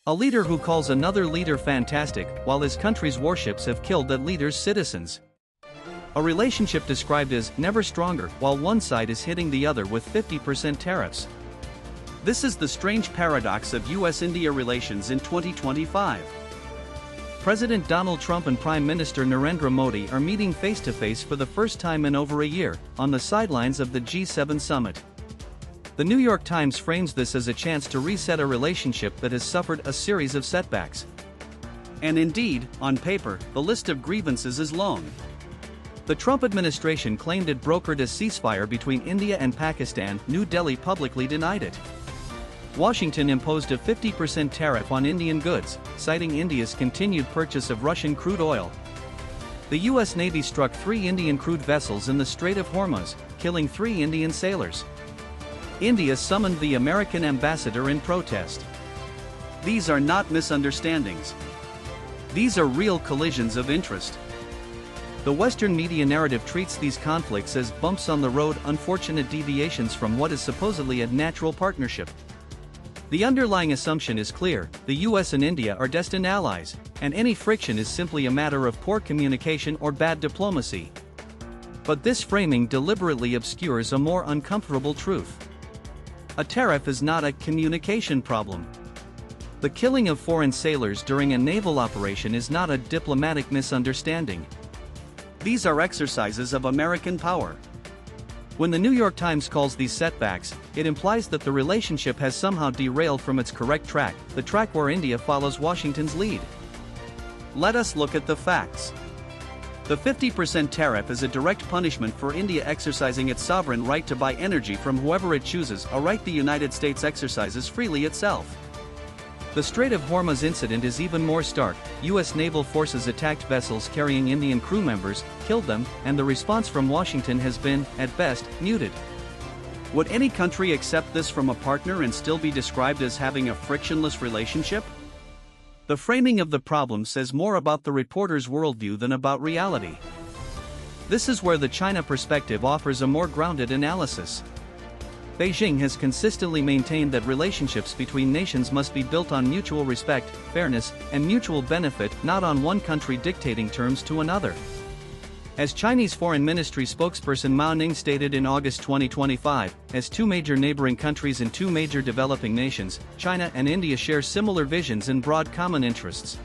A leader who calls another leader fantastic, while his country's warships have killed that leader's citizens. A relationship described as never stronger, while one side is hitting the other with 50% tariffs. This is the strange paradox of US-India relations in 2025. President Donald Trump and Prime Minister Narendra Modi are meeting face-to-face for the first time in over a year, on the sidelines of the G7 summit. The New York Times frames this as a chance to reset a relationship that has suffered a series of setbacks. And indeed, on paper, the list of grievances is long. The Trump administration claimed it brokered a ceasefire between India and Pakistan. New Delhi publicly denied it. Washington imposed a 50% tariff on Indian goods, citing India's continued purchase of Russian crude oil. The U.S. Navy struck 3 Indian crude vessels in the Strait of Hormuz, killing 3 Indian sailors. India summoned the American ambassador in protest. These are not misunderstandings. These are real collisions of interest. The Western media narrative treats these conflicts as bumps on the road, unfortunate deviations from what is supposedly a natural partnership. The underlying assumption is clear: the US and India are destined allies, and any friction is simply a matter of poor communication or bad diplomacy. But this framing deliberately obscures a more uncomfortable truth. A tariff is not a communication problem. The killing of foreign sailors during a naval operation is not a diplomatic misunderstanding. These are exercises of American power. When the New York Times calls these setbacks, it implies that the relationship has somehow derailed from its correct track, the track where India follows Washington's lead. Let us look at the facts. The 50% tariff is a direct punishment for India exercising its sovereign right to buy energy from whoever it chooses, a right the United States exercises freely itself. The Strait of Hormuz incident is even more stark. U.S. naval forces attacked vessels carrying Indian crew members, killed them, and the response from Washington has been, at best, muted. Would any country accept this from a partner and still be described as having a frictionless relationship? The framing of the problem says more about the reporter's worldview than about reality. This is where the China perspective offers a more grounded analysis. Beijing has consistently maintained that relationships between nations must be built on mutual respect, fairness, and mutual benefit, not on one country dictating terms to another. As Chinese Foreign Ministry spokesperson Mao Ning stated in August 2025, as 2 major neighboring countries and 2 major developing nations, China and India share similar visions and broad common interests.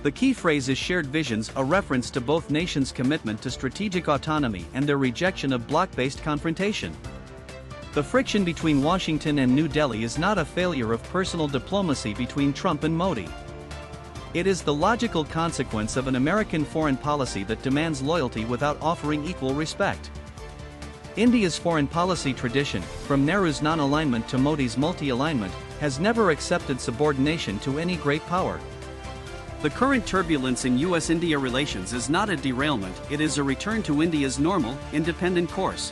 The key phrase is shared visions, a reference to both nations' commitment to strategic autonomy and their rejection of bloc-based confrontation. The friction between Washington and New Delhi is not a failure of personal diplomacy between Trump and Modi. It is the logical consequence of an American foreign policy that demands loyalty without offering equal respect. India's foreign policy tradition, from Nehru's non-alignment to Modi's multi-alignment, has never accepted subordination to any great power. The current turbulence in US-India relations is not a derailment, it is a return to India's normal, independent course.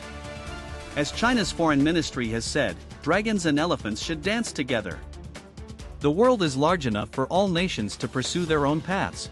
As China's foreign ministry has said, dragons and elephants should dance together. The world is large enough for all nations to pursue their own paths.